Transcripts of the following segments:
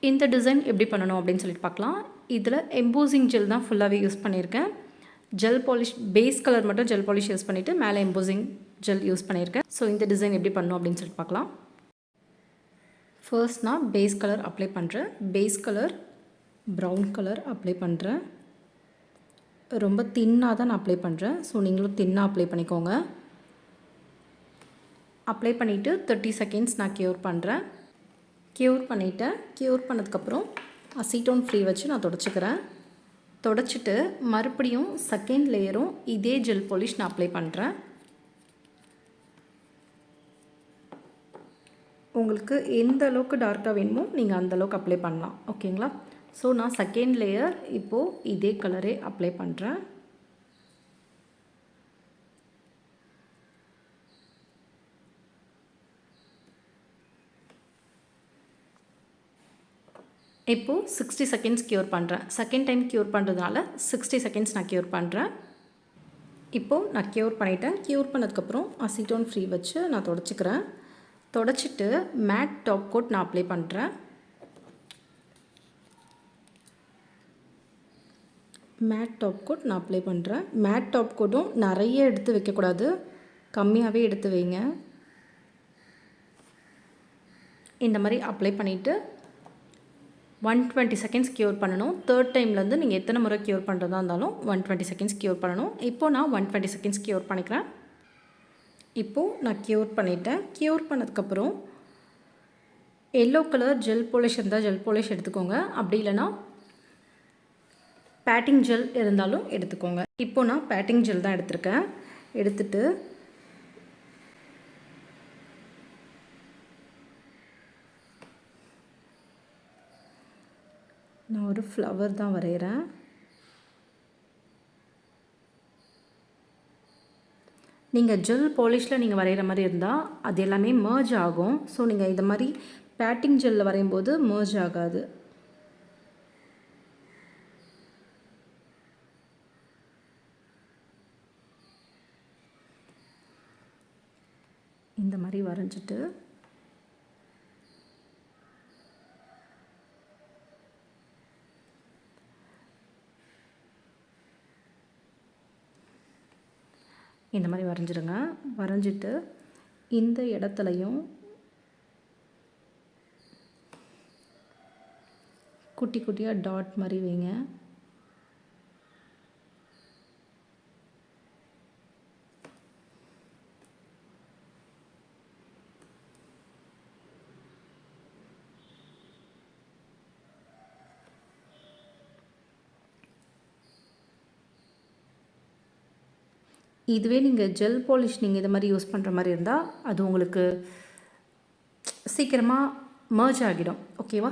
இந்த டிசைன் எப்படி பண்ணணும் அப்படின்னு சொல்லிட்டு பார்க்கலாம். இதில் எம்போசிங் ஜெல் தான் ஃபுல்லாகவே யூஸ் பண்ணியிருக்கேன். ஜெல் பாலிஷ் பேஸ் கலர் மட்டும் ஜெல் பாலிஷ் யூஸ் பண்ணிவிட்டு மேலே எம்போசிங் ஜெல் யூஸ் பண்ணியிருக்கேன். ஸோ இந்த டிசைன் எப்படி பண்ணணும் அப்படின்னு சொல்லிட்டு பார்க்கலாம். ஃபர்ஸ்ட் நான் பேஸ் கலர் அப்ளை பண்ணுறேன். Base colour brown colour apply பண்ணுறேன். ரொம்ப தின்னாக தான் நான் அப்ளை பண்ணுறேன். ஸோ நீங்களும் தின்னாக அப்ளை பண்ணிக்கோங்க. அப்ளை பண்ணிவிட்டு 30 செகண்ட்ஸ் நான் க்யூர் பண்ணுறேன். க்யூர் பண்ணிவிட்டேன். க்யூர் பண்ணதுக்கப்புறம் அசிட்டோன் ஃப்ரீ வச்சு நான் தொடச்சிக்கிறேன். தொடச்சிட்டு மறுபடியும் செகண்ட் லேயரும் இதே ஜெல் பாலிஷ் நான் அப்ளை பண்ணுறேன். உங்களுக்கு எந்த அளவுக்கு டார்க்காக வேணுமோ நீங்கள் அந்தளவுக்கு அப்ளை பண்ணலாம். ஓகேங்களா? ஸோ நான் செகண்ட் லேயர் இப்போது இதே கலரே அப்ளை பண்ணுறேன். இப்போது 60 செகண்ட்ஸ் க்யூர் பண்ணுறேன். செகண்ட் டைம் க்யூர் பண்ணுறதுனால 60 செகண்ட்ஸ் நான் க்யூர் பண்ணுறேன். இப்போது நான் க்யூர் பண்ணிட்டேன். க்யூர் பண்ணதுக்கப்புறம் அசிட்டோன் ஃப்ரீ வச்சு நான் தொடச்சிக்கிறேன். தொடச்சிட்டு மேட் டாப் கோட் நான் அப்ளை பண்ணுறேன். மேட் டாப் கோட் நான் அப்ளை பண்ணுறேன். மேட் டாப் கோட்டும் நிறைய எடுத்து வைக்கக்கூடாது, கம்மியாகவே எடுத்து வைங்க. இந்த மாதிரி அப்ளை பண்ணிவிட்டு 120 செகண்ட்ஸ் க்யூர் பண்ணணும். தேர்ட் டைம்லேருந்து நீங்கள் எத்தனை முறை க்யூர் பண்ணுறதா இருந்தாலும் 120 செகண்ட்ஸ் க்யூர் பண்ணணும். இப்போது நான் 120 செகண்ட்ஸ் க்யூர் பண்ணிக்கிறேன். இப்போது நான் க்யூர் பண்ணிட்டேன். க்யூர் பண்ணதுக்கப்புறம் எல்லோ கலர் ஜெல் பாலிஷ் இருந்தால் ஜெல் பாலிஷ் எடுத்துக்கோங்க. அப்படி இல்லைனா பேட்டிங் ஜெல் இருந்தாலும் எடுத்துக்கோங்க. இப்போது நான் பேட்டிங் ஜெல் தான் எடுத்திருக்கேன். எடுத்துட்டு நான் ஒரு ஃப்ளவர் தான் வரைகிறேன். நீங்கள் ஜெல் பாலிஷில் நீங்கள் வரைகிற மாதிரி இருந்தால் அது எல்லாமே மர்ஜ் ஆகும். ஸோ நீங்கள் இந்த மாதிரி பேட்டிங் ஜெல்லில் வரையும்போது மர்ஜ் ஆகாது. இந்த மாதிரி வரைஞ்சிட்டு இந்த மாதிரி வரைஞ்சிடுங்க. வரைஞ்சிட்டு இந்த இடத்துலையும் குட்டி குட்டியாக டாட் மாதிரி வைங்க. இதுவே நீங்கள் ஜெல் பாலிஷ் நீங்கள் இது மாதிரி யூஸ் பண்ணுற மாதிரி இருந்தால் அது உங்களுக்கு சீக்கிரமாக மர்ஜ் ஆகிடும். ஓகேவா?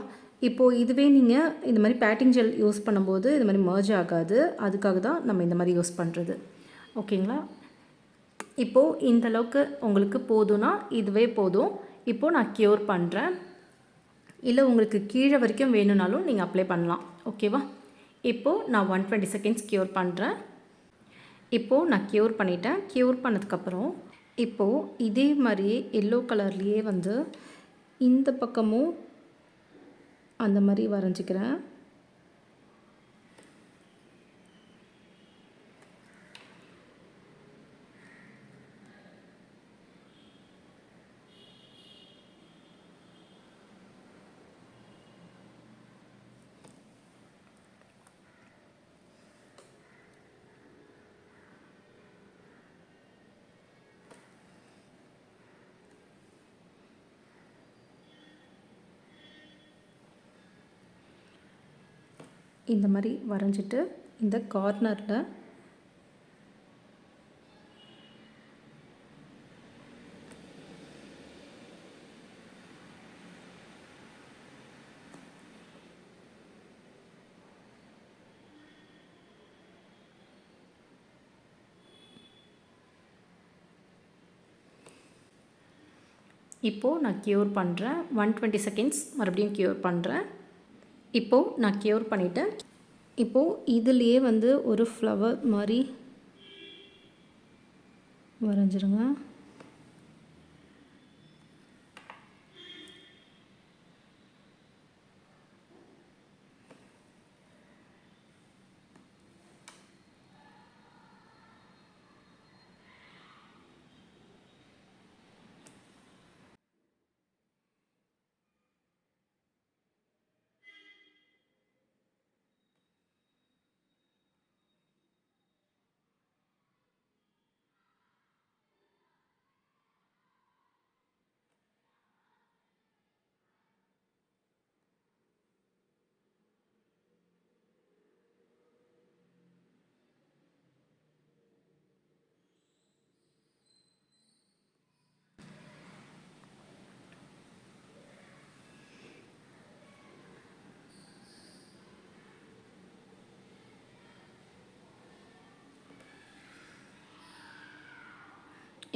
இப்போது இதுவே நீங்கள் இந்த மாதிரி பேட்டிங் ஜெல் யூஸ் பண்ணும்போது இது மாதிரி மர்ஜ் ஆகாது. அதுக்காக தான் நம்ம இந்த மாதிரி யூஸ் பண்ணுறது. ஓகேங்களா? இப்போது இந்த அளவுக்கு உங்களுக்கு போதும்னா இதுவே போதும். இப்போது நான் க்யூர் பண்ணுறேன். இல்லை உங்களுக்கு கீழே வரைக்கும் வேணும்னாலும் நீங்கள் அப்ளை பண்ணலாம். ஓகேவா? இப்போது நான் 120 செகண்ட்ஸ் க்யூர் பண்ணுறேன். இப்போது நான் க்யூர் பண்ணிட்டேன். க்யூர் பண்ணதுக்கப்புறம் இப்போது இதே மாதிரியே எல்லோ கலர்லேயே வந்து இந்த பக்கமும் அந்த மாதிரி வரைஞ்சிக்கிறேன். இந்த மாதிரி வரைஞ்சிட்டு இந்த கார்னரில் இப்போது நான் க்யூர் பண்ணுறேன். 120 செகண்ட்ஸ் மறுபடியும் க்யூர் பண்ணுறேன். இப்போது நான் க்யூர் பண்ணிவிட்டேன். இப்போது இதுலேயே வந்து ஒரு ஃப்ளவர் மாதிரி வரைஞ்சிருங்க.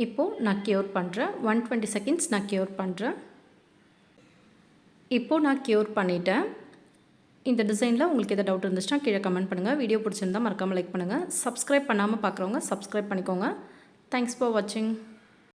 இப்போது நான் க்யூர் பண்ணுறேன். 120 செகண்ட்ஸ் நான் க்யூர் பண்ணுறேன். இப்போது நான் க்யூர் பண்ணிட்டேன். இந்த டிசைனில் உங்களுக்கு எதாவது டவுட் இருந்துச்சுன்னா கீழே கமெண்ட் பண்ணுங்கள். வீடியோ பிடிச்சிருந்தால் மறக்காமல் லைக் பண்ணுங்கள். சப்ஸ்கிரைப் பண்ணாமல் பார்க்குறவங்க சப்ஸ்கிரைப் பண்ணிக்கோங்க. தேங்க்ஸ் ஃபார் வாட்சிங்.